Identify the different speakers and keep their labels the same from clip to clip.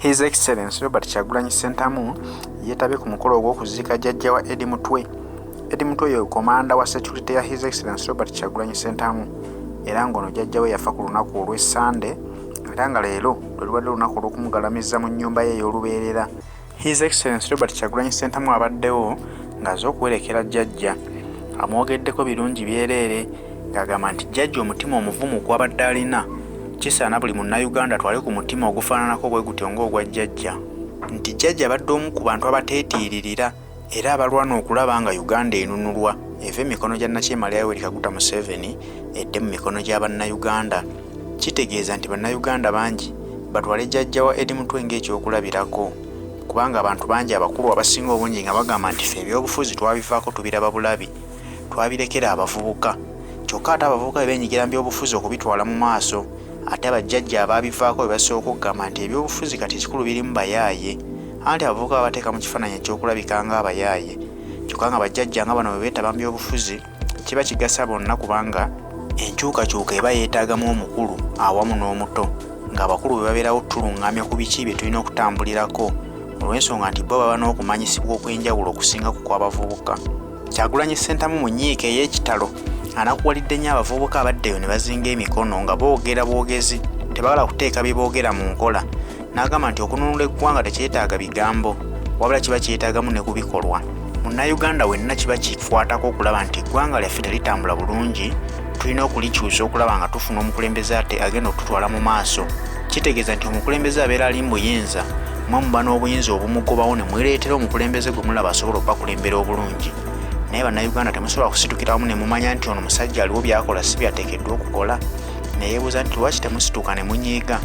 Speaker 1: His Excellency Robert Kyagulanyi Ssentamu yeetabye ku mukolo ogw'okuziika jjajja wa Eddie Mutwe. Eddie Mutwe ye komanda wa security ya His Excellency Robert Kyagulanyi Ssentamu era ng'ono jjajja we yafa ku lunaku olw'Essande era nga leero lwe lubadde olunaku olw'okumugalamiza mu nnyumba ye ey'olubeerera. His Excellency Robert Kyagulanyi Ssentamu abaddewo ng'aze okuwerekera jjajja amwogeddeko birungi byereere ng'agamba nti jjajja omutima omuvumu gw'abadde alina kisaana buli munnayuganda atwale ku mutima ogufaananako bwe gutyo ng'ogwa jjajja. Nti jjajja abadde omu ku bantu abateetiiririra era abalwana okulaba nga Uganda enunulwa eve mikono gya Nakyemali Yoweri Kaguta Museveni edde mu mikono gy'Abannayuganda. Kitegeeza nti Bannayuganda bangi batwale jjajja wa Eddie Mutwe ng'ekyokulabirako kubanga abantu bangi abakulu abasinga obungi nga bagamba nti ffe ebyobufuzi twabivaako tubiraba bulabi twabirekera abavubuka kyokka ate abavubuka be beenyigira mu byobufuzi okubitwala mu maaso ate abajjajja abaabivaako be basooka okugamba nti ebyobufuzi kati ekikulu birimu bayaaye anti abavubuka babateeka mu kifaananyi ekyokulabika ng'abayaaye kyokka nga bajjajja nga bano bwe beetaba mu byobufuzi kiba kigasa bonna kubanga enkyukakyuka eba yeetaagamu omukulu awamu n'omuto ng'abakulu bwe babeerawo tulungamya ku biki bye tulina okutambulirako olw'ensonga nti bo baba n'okumanyisibwa okw'enjawulo okusinga ku kw'abavubuka. Kyagulanyi Ssentamu mu nnyiike ey'ekitalo anakuwalidde nnyo abavubuka abaddeyo ne bazinga emikono nga boogera bwogezi tebagala kuteeka bye boogera mu nkola n'agamba nti okununula eggwanga tekyetaaga bigambo wabula kiba kyetaagamu ne kubikolwa. Munnayuganda wenna kiba kikwatako okulaba nti eggwanga lyaffe teritambula bulungi tulina okulikyusa okulaba nga tufuna omukulembeze ate agenda okututwala mu maaso. Kitegeeza nti omukulembeze abeera ali mu buyinza mwe muba n'obuyinza obumugobawo ne mwereetera omukulembeze gwe mulaba asobola okubakulembera obulungi. Naye Bannayuganda temusobola kusitukira wamu ne mumanya nti ono musajja aliwo byakola si byateekeddwa okukola. Ne yeebuuza nti lwaki temusituka ne munyiiga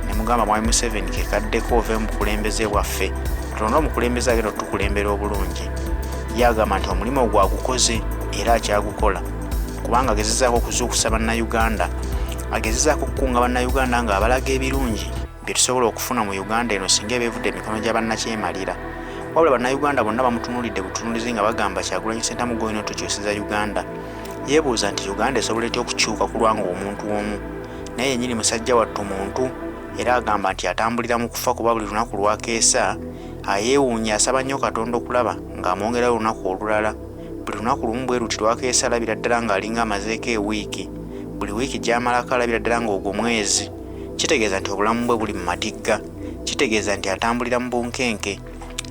Speaker 1: ne mugamba Mwami Museveni ke kaddeko ove mu bukulembeze bwaffe tulonde omukulembeze agenda otukulembera obulungi. Ye agamba nti omulimu gwagukoze era akyagukola kubanga agezezaako okuzuukusa Bannayuganda agezezaako okukunga Bannayuganda ng'abalaga ebirungi bye tusobola okufuna mu Uganda eno singa ebeevudde emikono gya Bannakyemalira. Wabula Bannayuganda bonna bamutunuulidde butunuulizi nga bagamba Kyagulanyi Ssentamu gw'olina otukyusiza Uganda. Yeebuuza nti Uganda esobola etya okukyuka ku lwanga omuntu omu naye yennyini musajja wattu muntu era agamba nti atambulira mu kufa kuba buli lunaku lwakeesa ayeewuunya asaba nnyo Katonda okulaba ng'amwongerayo olunaku olulala. Buli lunaku lumu bwe luti lwakeesa alabira ddala ng'alinga amazeeko ewiiki buli wiiki gy'amalako alabira ddala ng'ogwo mwezi. Kitegeeza nti obulamu bwe buli mu matigga. Kitegeeza nti atambulira mu bunkenke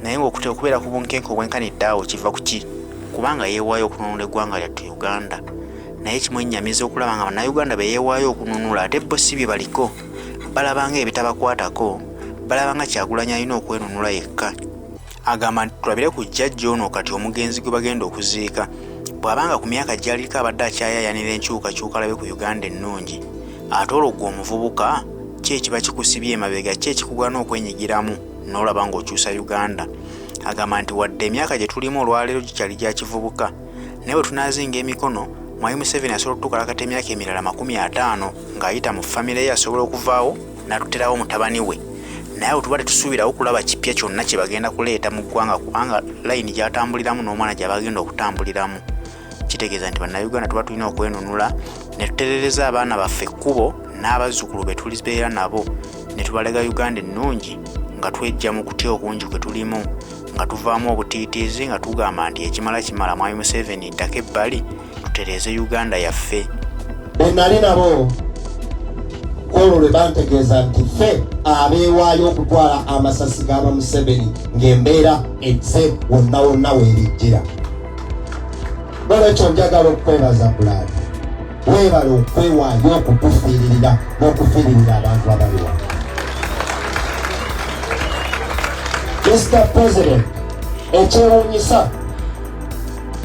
Speaker 1: naye ng'okubeera ku bunkenke obwenkanidde awo kiva ku ki kubanga yeewaayo okununula eggwanga lyattu Uganda. Naye kimwennyamiza okulaba nga Bannayuganda be yeewaayo okununula ate bo si bye baliko balabanga ebitabakwatako balabanga Kyagulanyi alina okwenunula yekka. Agamba nti tulabire ku jjajja ono kati omugenzi gwe bagenda okuziika bw'abanga ku myaka gy'aliko abadde akyayayanira enkyukakyuka alabe ku Uganda ennungi ate olwo gwe omuvubuka ki ekiba kikusibye emabega ki ekikugwana okwenyigiramu n'olaba ng'okyusa Uganda. Agamba nti wadde emyaka gye tulimu olwaleero gikyali gya kivubuka naye bwe tunaazinga emikono Mwami Museveni asobola okutukalakata emyaka emirala 50 ng'ayita mu famire ye asobola okuvaawo n'atuterawo mutabani we. Naye bwe tuba tetusuubirawo kulaba kipya kyonna kye bagenda kuleeta mu ggwanga kubanga layini gy'atambuliramu n'omwana gye bagenda okutambuliramu. Kitegeeza nti Bannayuganda tuba tulina okwenunula ne tutereereza abaana baffe ekkubo n'abazzukulu be tulibeera nabo ne tubalaga Uganda ennungi nga twejja mu kutya okungi kwe tulimu nga tuvaamu obutiitiizi nga tugamba nti ekimala kimala Mwami Museveni ddako ebbali tutereeze Uganda yaffe.
Speaker 2: Nali nabo olwo lwe bantegeeza nti ffe abeewaayo okutwala amasasi g'aba Museveni ng'embeera ezze wonna wonna weerijjira. Nolwekyo njagala okwebaza Bulaadi weebala okwewaayo okutufiiririra n'okufiiririra abantu abali wano. Mr. President, ekyewuunyisa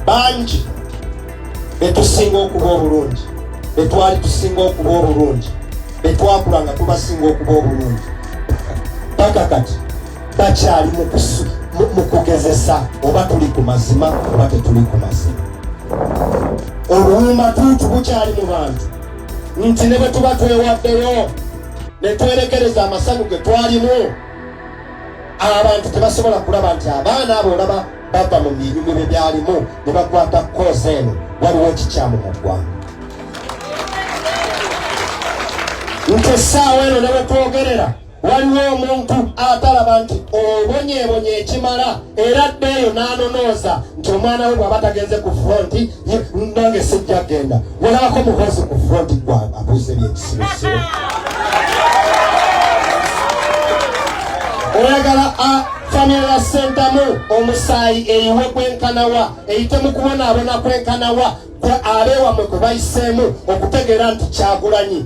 Speaker 2: bangi betusinga okuba obulungi betwali tusinga okuba obulungi betwakula nga tubasinga okuba obulungi paka kati bakyali mu kugezesa oba tuli ku mazima oba tetuli ku mazima. Oluwuma tuutu bukyali mu bantu nti ne bwe tuba twewaddeyo ne twerekereza amasanyu ge twalimu abantu tebasobola kulaba nti abaana abo olaba bava mu binyumu bye byalimu ne bakwata koozi eno waliwo ekikyamu mu ggwanga. Nti essaawa eno ne bwe twogerera waliwo omuntu atalaba nti obonyeebonye ekimala era ddeeyo n'anonooza nti omwana we bw'aba tagenze ku fronti nange sijja genda walabako mukozi ku fronti gwa abuuze byekisirusiru oyagala famire ya Sentamu omusaayi eyiwe kwenkanawa eyitemu kubonaabona kwenkanawa abeewamwe kwe bayiseemu okutegeera nti Kyagulanyi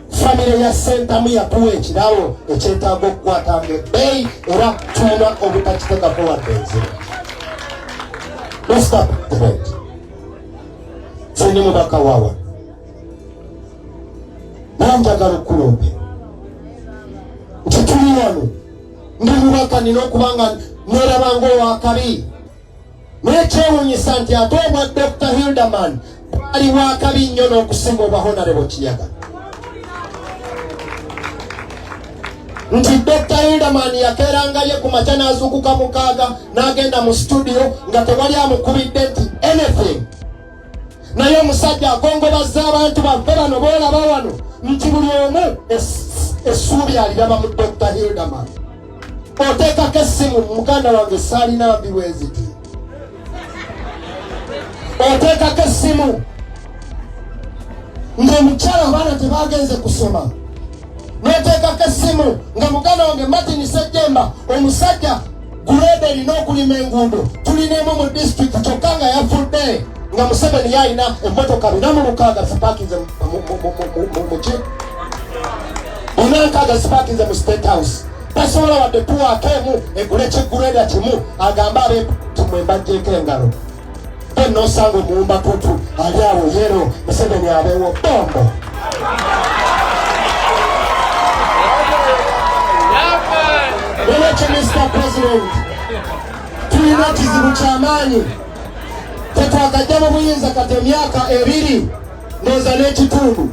Speaker 2: famire ya Sentamu yatuwa ekirawo ekyetaaga okukwatanga ebbeeyi era tulina obutakiteekako wadde enziro. Sindi mubaka waawa nanjagala okukuloope nti tuli wano ndi mubaka nina okubanga nerabanga owakabi nekyewunyisa nti ate obwa Dr. Hilderman bwali wakabi nnyo n'okusinga obwa Honorable Kiyaga nti Dr. Hilderman yakeerangaye ku makya n'azuukuka mukaaga n'agenda mu studio nga tewali amukubidde nti anything naye omusajja akongobazza abantu baffe bano boolaba wano nti buli omu essuubi aliraba mu Dr. Hilderman. Oteekako essimu muganda wange saalina mbiweziti oteekako essimu ng'omukyala abaana tebagenze kusoma n'oteekako essimu nga muganda wange Martin Sejjemba omusajja guleeda erina okulima enguudo tulinemu mu disitulikiti kyokka nga yafudde nga Museveni yalina emmotoka 46 zipaakinze muki 46 zipaakinze mu State House tasobola wadde tuwaakeemu egule kiguleeda kimu agambe abemwembajjeeko engalo then nosanga omuwumba tutu ali awo yero Museveni abeewo bombo Lwekyo Mr. President tulina kizibu ky'amaanyi tetwakajja mu buyinza kati emyaka 2 nooza n'ekitundu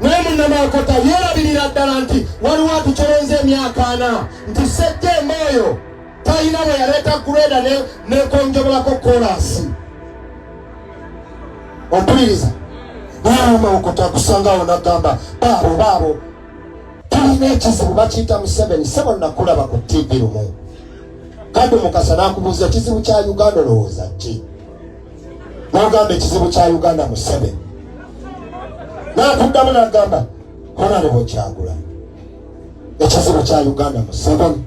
Speaker 2: naye munnamaakota yeerabirira ddala nti waliwo atukyolonza emyaka 4 nti Sejjemba oyo talina bwe yaleeta guleeda nekonjobolako kolasi ompuliriza naamaokota akusangawo nagamba baabo tulina ekizibu bakiyita Museveni sebo nakulaba ku TV lumu kadde Mukasa n'akubuuza ekizibu kya Uganda olowooza ki n'ogamba ekizibu kya Uganda Museveni n'akuddamu n'agamba Honorable Kyagulanyi ekizibu kya Uganda Museveni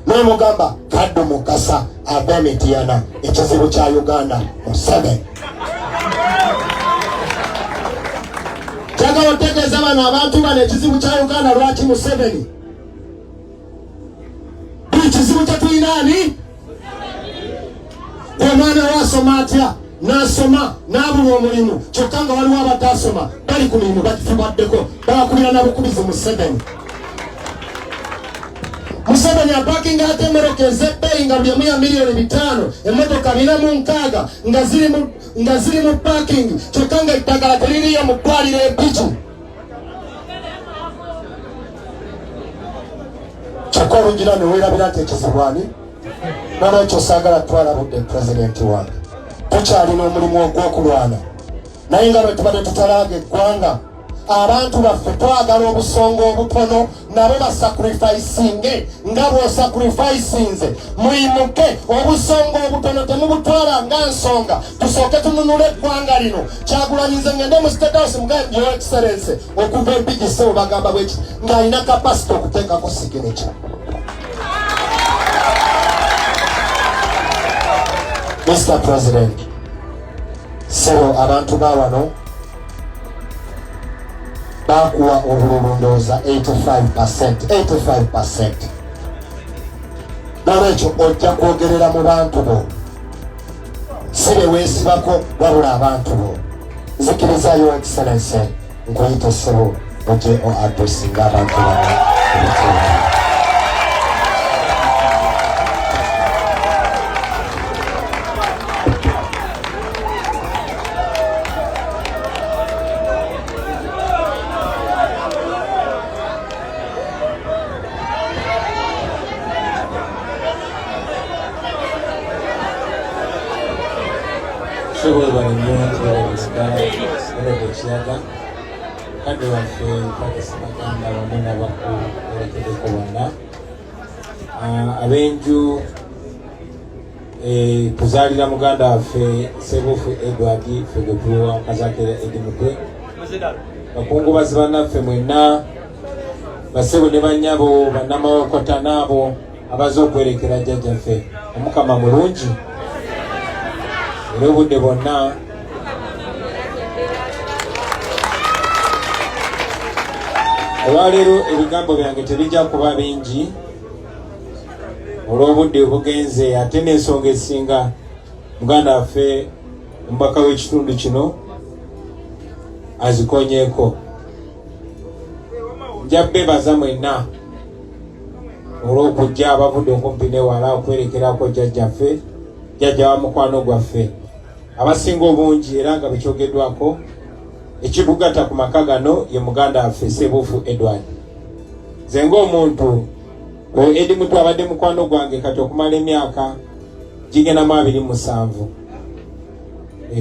Speaker 2: n'omugamba kadde Mukasa Abemitiana ekizibu kya Uganda Museveni. Kyagala otegeeza bano abantu bano ekizibu kya Uganda lwaki Museveni ekizibu kyetulina ani omwana wasoma atya n'asoma n'abulwa omulimu kyokka nga waliwo abatasoma bali ku mirimu bakifubaddeko babakubira nabukubizi Museveni apakinga ate emmotoka ez'ebbeeyi nga buli emu ya $5,000,000 emmotoka 46 nga ziri mu parking kyokka nga eddagala teririyo mu ddwaliro empiki kyokka olugira ne weerabira nti ekizibu ani nolwekyo saagala twalabudde pulezidenti wange tukyalina omulimu ogw'okulwana naye nga bwe tubadde tutalaaga eggwanga abantu baffe twagala obusonga obutono nabo basakurifayisinge nga bw'osakurifayisinze muyimuke obusonga obutono temubutwala nga nsonga tusooke tununula eggwanga lino Kyagulanyi nze ngende mu State House mugambe Your Excellency okuva empigise bwe bagamba bweki ng'alina kapasite okuteekako sigineca. Mr. President sebo abantu bawano bakuwa obululu ndowooza 85%. Nolwekyo ojja kwogerera mu bantu bo si be weesibako wabula abantu bo. Nzikiriza Your Excellency nkuyite sebo ojje oadressinga abantu bano ebituufu.
Speaker 3: bakadde baffe bakisibaganda bonna n'abakulu olekedeko bonna ab'enju kuzaalira muganda waffe Ssebuufu Edward ffe gwe tuwa Kazakera Edimutwe bakungubazi bannaffe mwenna bassebo ne bannyabo bannamawokota n'abo abaze okwerekera jjajjaffe omukama mulungi era obudde bonna olwaleero ebigambo byange tebijja kuba bingi olw'obudde obugenze ate n'ensonga esinga muganda waffe omubaka w'ekitundu kino azikonyeeko. Nja beebaza mwenna olw'okujja abavudde okumpi n'ewala okwerekerako jjajjaffe jjajja wa mukwano gwaffe abasinga obungi era nga bekyogeddwako ekibugata ku maka gano ye muganda waffe Ssebuufu Edward. Nze ng'omuntu Edimutwe abadde mukwano gwange kati okumala emyaka gigenda mu 27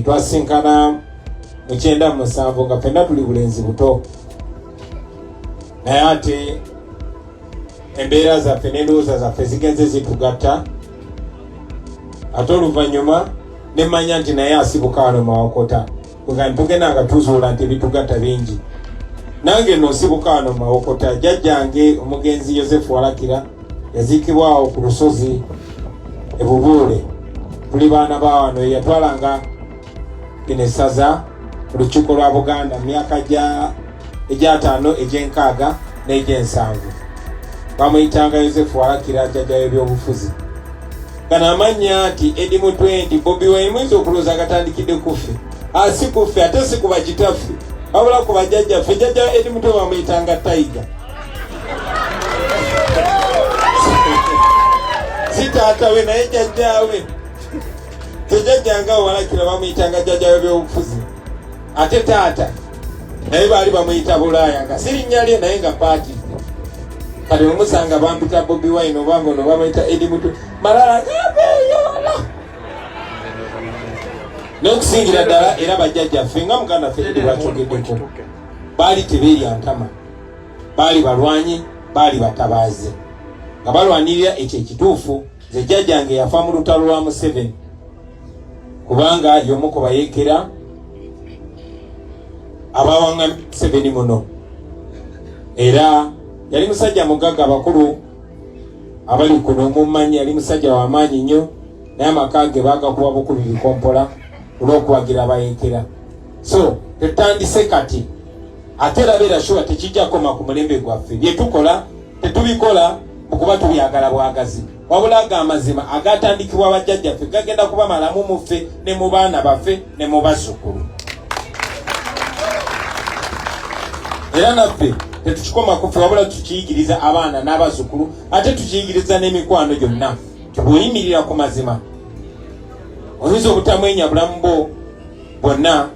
Speaker 3: twasinkana mu 97 nga ffenna tuli bulenzi buto, naye ate embeera zaffe n'endowooza zaffe zigenze zitugatta ate oluvannyuma nemanya nti naye asibuka wano Mawokota nga tugenda nga tuzuula nti ebitugatta bingi. Nange nosibuka wano Mawokota jjajjange omugenzi Yosefu Walakira yaziikibwawo ku lusozi e Bubuule. Tuli baana ba wano yatwalanga essaza ku lukiiko lwa Buganda myaka ejataano egy'enkaaga n'egy'ensanvu. Bamuyitanga Yosefu Walakira jjajja w'ebyobufuzi. Gano amanya nti Edimutwe nti Bobi Wine muyinza okulooza agatandikidde kuffe. Si kuffe ate si kuba kitaffe wabula ku bajjajjaffe. Jjajja Edimutwe bamuyitanga Tiger. Si taata we naye jjajjaawe. Tejjajjanga Walakira bamuyitanga jjajja w'ebyobufuzi. Ate taata naye baali bamuyita Bulaaya nga si linnya lye naye nga paati. Kati omusanga bampita Bobi Wine oba ngono bamuyita Edimutwe Malala gabeeyola. N'okusingira ddala era bajjajjaffe nga muganda ffe lwakyogeddeko baali tebeerya ntama, baali balwanyi, baali batabaaze nga balwanirira ekyo ekituufu. Nze jjajjange yafa mu lutalo lwa Museveni kubanga y'omu ku bayeekera abawanga Museveni muno, era yali musajja mugagga. Abakulu abali kuno mumanyi yali musajja w'amaanyi nnyo, naye amaka ge baagakuba bukubi bikompola olw'okuwagira abayeekera. So tetandise kati ate era shuwa tekijja koma ku mulembe gwaffe. Bye tukola tetubikola okuba tubyagala bwagazi, wabula ag'amazima agatandikibwa bajjajjaffe gagenda kuba malamu mu ffe ne mu baana baffe ne mu bazzukulu. Era naffe tetukikoma ku ffe wabula tukiyigiriza abaana n'abazzukulu, ate tukiyigiriza n'emikwano gyonna. Bw'oyimirira ku mazima oyinza obutamwenya bulamu bwo bwonna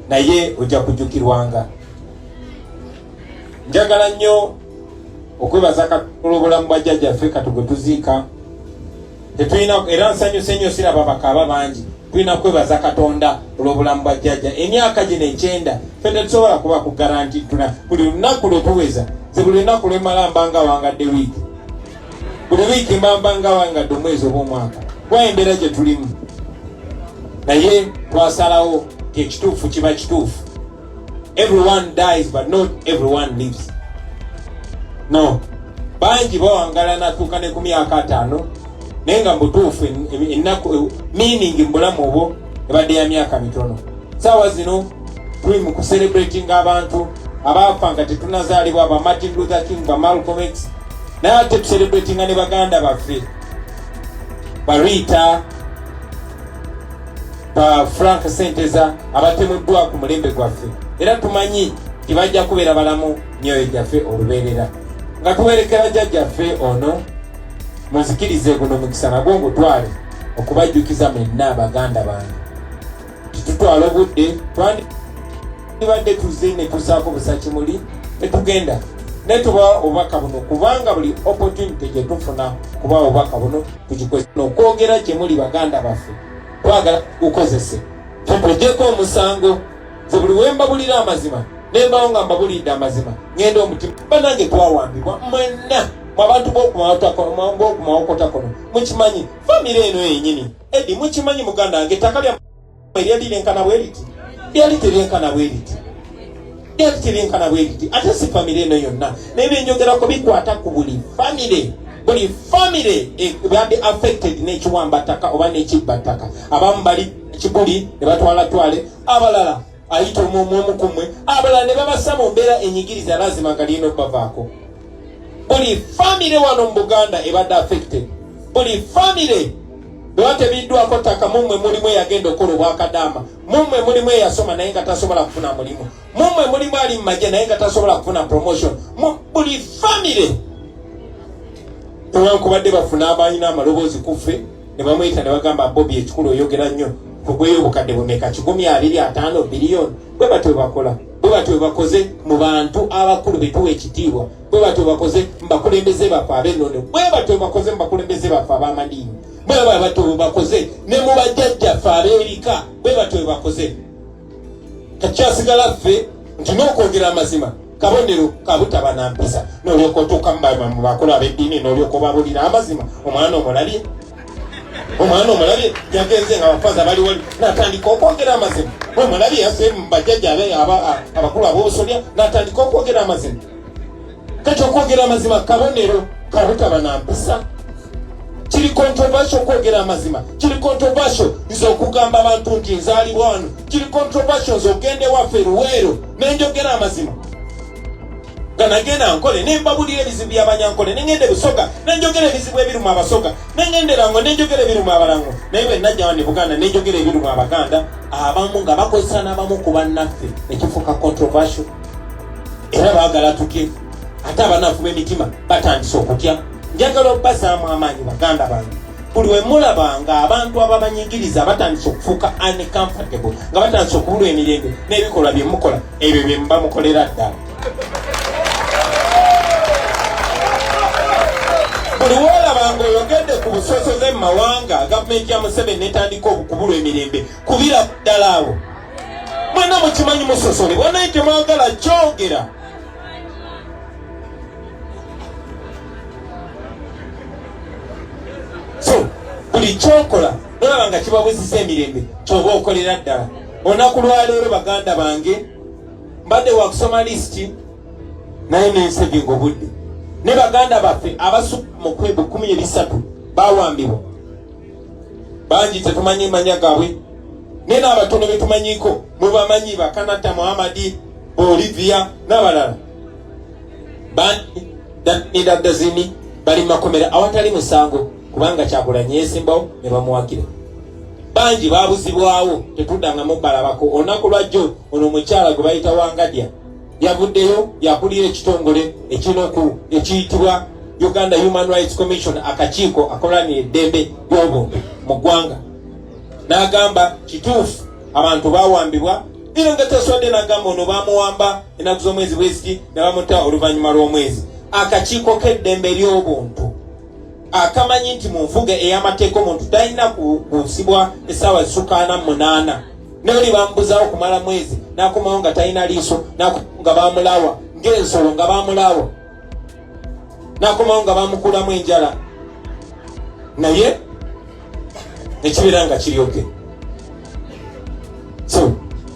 Speaker 3: naye ojja kujjukirwanga. Njagala nnyo okwebaza Katonda obulamu bwa jjajjaffe kati gwe tuziika. Tetulina era nsanyuse nnyo siraba bakaaba bangi. Tulina kwebaza Katonda olw'obulamu bwa jjajja. Emyaka gino 9 ffe tetusobola kuba ku garanti tuna buli lunaku lwe tuweza. Ze buli lunaku lwe mala mbanga wangadde wiiki, buli wiiki mbanga wangadde omwezi oba omwaka kwa embeera gye tulimu. Naye twasalawo ekituufu kiba kituufu. Everyone dies but not everyone lives. No, bangi bawangala natuuka ne ku myaka 5 naye nga mutuufu ennaku meaning mbulamu obwo ebadde ya myaka mitono. Saawa zino tuli mu kucelebrating abantu abaafa nga tetunazaalibwa, ba Martin Luther King, ba Malcolm X, naye ate tucelebratinga ne baganda baffe ba Rita, ba Frank Senteza abatemuddwa ku mulembe gwaffe. Era tumanyi tibajja kubeera balamu myoyo gyaffe olubeerera. Nga tuwerekera jjajjaffe ono muzikirize guno mukisa nagwo ngutwale okubajjukiza mwenna abaganda bange. Tututwala obudde twandibadde tuzze ne tusaako busa kimuli ne tugenda ne tuba obubaka buno kubanga buli opportunity gye tufuna kuba obubaka buno tugikozesa okwogera gye muli baganda baffe. Twagala ukozese tutugyeko omusango. Ze buli wemba bulira amazima nembawo nga mbabulidde amazima ngenda omutima banange twawambibwa mwenna mwabantu b'okumawokota kono mukimanyi famire eno yenyini Edi mukimanyi muganda wange ettaka lya lyali lyenkana bweriti lyali teryenkana bweriti ate si famire eno yonna naye byenjogerako bikwata ku buli famire ebadde affected n'ekiwambattaka oba n'ekibbattaka abamu bali kibuli ne batwale abalala ayita omu kumwe abalala ne babassa mu mbeera enyigiriza lazima nga lino bavaako buli famire wano mu Buganda ebadde affected buli famire bwebatebiddwako ttaka mumwe mulimu eyagenda okola obwakadaama mumwe mulimu eyasoma naye nga tasobola kufuna mulimu mumwe mulimu ali mu magye naye nga tasobola kufuna promotion buli famire newankubadde bafuna abaanyi n'amaloboozi kuffe ne bamwyita ne bagamba Bobi ekikulu oyogera nnyo kugweyo obukadde bumeka 125 biliyoni bwe batyo bakola bwe batyo bakoze mu bantu abakulu betuwa ekitiibwa bwe batyo bakoze mbakulembeze baffe ab'ennono bwe batyo bakoze mbakulembeze baffe ab'amadiini bwe batyo bakoze ne mu bajjajjaffe ab'ebika bwe batyo bakoze kakyasigala ffe nti n'okwogera amazima kabonero kabutaba na mpisa n'olyoka otuuka mu bakulu ab'eddiini n'olyoka obabulira amazima omwana omulabye yagenze nga abafaza bali wali natandika okwogera amazima omulabye yase mu bajjajja abakulu ab'obusolya natandika okwogera amazima kati okwogera amazima kabonero kabutaba na mpisa kiri controversial okwogera amazima kiri controversial nze okugamba abantu nti nzaalibwa wano kiri controversial nze ogende waffe Luweero nenjogera amazima ganagenda nkole nembabulira ebizibu by'abanyankole nengende Busoga nenjogera ebizibu ebirumu Abasoga nengende Rango nenjogera ebirumu Abalango naye bwe najja wano Buganda nenjogera ebirumu Abaganda abamu nga bakozesa n'abamu ku bannaffe ekifuuka controversial era baagala tutye ate abanafu b'emitima batandise okutya njagala obbasaamu amaanyi baganda bange buli we mulabanga abantu ababanyigiriza batandise okufuuka uncomfortable nga batandise okubulwa emirembe n'ebikolwa bye mukola ebyo bye muba mukolera ddala buli wolabanga oyogedde ku busosoze mu mawanga gavumenti ya Museveni netandika okubulwa emirembe kubira ddala abo mwena mukimanyi musosolebwa naye temwagala kyogera so buli kyokola nolaba nga kibabuzisa emirembe kyoba okolera ddala olunaku lwaleero baganda bange mbadde wakusoma lisiti naye nensevinga obudde ne baganda baffe abasukka mu kwebu 13 bawambibwa bangi tetumanyi manya gaabwe naye n'abatono betumanyiko mubamanyi Bakanata Muhammadi Olivia n'abalala Dazini bali makomera awatali musango kubanga Kyagulanyi yesimbawo ne bamuwagira bangi babuzibwawo tetuddangamu balabako olunaku lwajjo ono omukyala gwe bayita Wangadya yavuddeyo yakulira ekitongole ekiyitibwa Uganda Human Rights Commission akakiiko akolanira eddembe ly'obuntu mu ggwanga n'agamba kituufu abantu bawambibwa ino nga taswadde n'agamba ono bamuwamba ennaku z'omwezi bweziti ne bamuta oluvannyuma lw'omwezi akakiiko k'eddembe ly'obuntu akamanyi nti mu nfuga ey'amateeka omuntu talina kusibwa essaawa zisukaana 8 ne oli bamubuzaawo kumala mwezi n'akomawo nga talina liiso nga bamulawa ng'ensolo nga bamulawa n'akomawo nga bamukulamu enjala naye nekibeera nga kiryoke so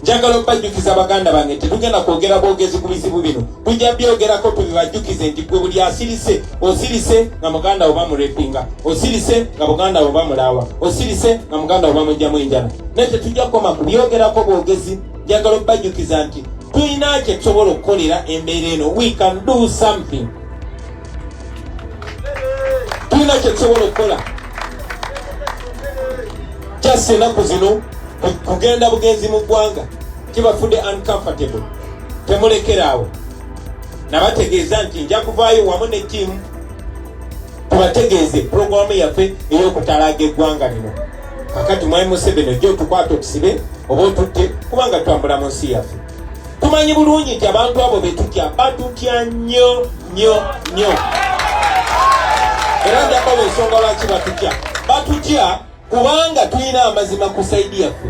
Speaker 3: njagala okubajjukiza baganda bange tetugenda kwogera bwogezi ku bizibu bino tujja byogerako tubibajjukize nti gwe buli asirise osirise nga muganda oba mulepinga osirise nga muganda oba mulawa osirise nga muganda oba mujjamu enjala naye tetujja kukoma kubyogerako bwogezi njagala okubajjukiza nti tulina kye tusobola okukolera embeera eno we can do something tulina kye tusobola okukola just ennaku zino kugenda bugenzi mu ggwanga kibafudde uncomfortable temulekeraawo nabategeeza nti nja kuvaayo wamu ne ttiimu tubategeeze puroguramu yaffe ey'okutalaga eggwanga lino kakati mwami Museveni ojja otukwata otusibe oba otutte kubanga twambula mu nsi yaffe tumanyi bulungi nti abantu abo betutya batutya nnyo era njabawa ensonga lwaki batutya kubanga tulina amazima ku saidi yaffe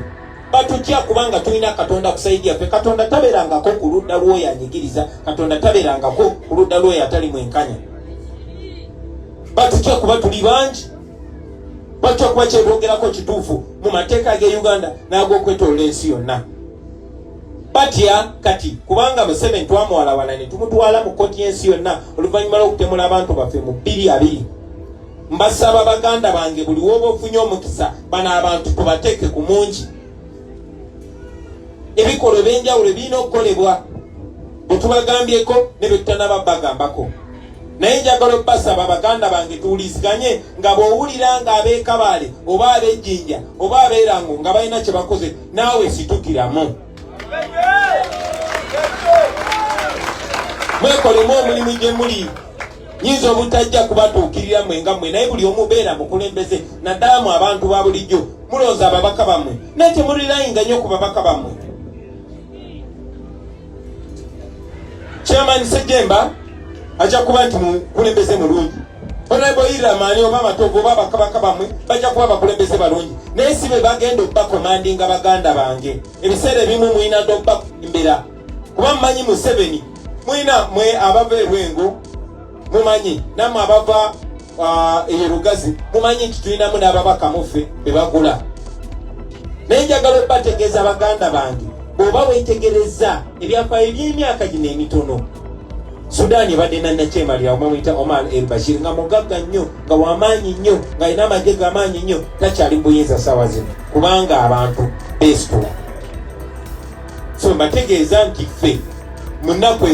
Speaker 3: batutya kubanga tulina katonda kusaidia ffe. Katonda taberangako ku ludda lw'oyo anyigiriza, katonda taberangako ku ludda lw'oyo atali mwenkanya. Batutya kuba tuli bangi, batutya kuba kyebogerako kituufu mu mateeka ge Uganda n'ag'okwetoloola ensi yonna. Batya kati kubanga Museveni twamuwalawala ne tumutwala mu kkooti y'ensi yonna oluvannyuma lw'okutemula abantu baffe mu 2-2. Mbasaba baganda bange buli woba ofunye omukisa bano abantu tubateeke ku mungi. Ebikolo ebyenjawulo birina okukolebwa bwe tubagambyeko ne bwe tutanaba bagambako. Naye njagala obbasaba baganda bange tuwuliziganye nga bw'owulira nga ab'Ekabale oba ab'Ejjinja oba ab'Erango nga balina kye bakoze, naawe situkiramu. Mwekolemu omulimu gye muli. Nyinza obutajja kubatuukirira mwenga mmwe, naye buli omubeera mukulembeze, naddala mu abantu ba bulijjo mulowooza ababaka bammwe naye temulilayinga nnyo ku babaka bammwe. Chairman Sejemba ajja kuba nti mukulembeze mulungi. Honorable Iramani oba Matovu oba bakabaka bammwe bajja kuba bakulembeze balungi, naye si be bagenda okubakomandinga baganda bange. Ebiseera ebimu mulina dde okubakumbira kuba mmanyi Museveni mulina mwe abava Lwengo mumanyi, nammwe abava Lugazi mumanyi nti tulinamu n'ababaka muffe be bagula. Naye njagala okubategeeza baganda bange, bw'oba weetegereza ebyafaayo by'emyaka gino emitono, Sudan ebadde nanakyemalira omamuyita Omar el-Bashir nga mugagga nnyo, nga w'amaanyi nnyo, ng'alina amagye g'amaanyi nnyo, takyali buyinza ssaawa zino kubanga abantu beesitula. So mbategeeza nti ffe mu nnaku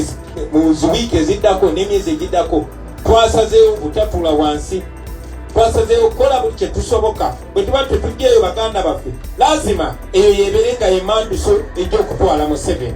Speaker 3: mu wiiki eziddako n'emyezi egiddako twasazeewo butatula wansi, twasazeewo okukola buli kye tusoboka. Bwe tuba tetujjayo baganda baffe lazima eyo yeebeere nga ye manduso ejja okutwala Museveni.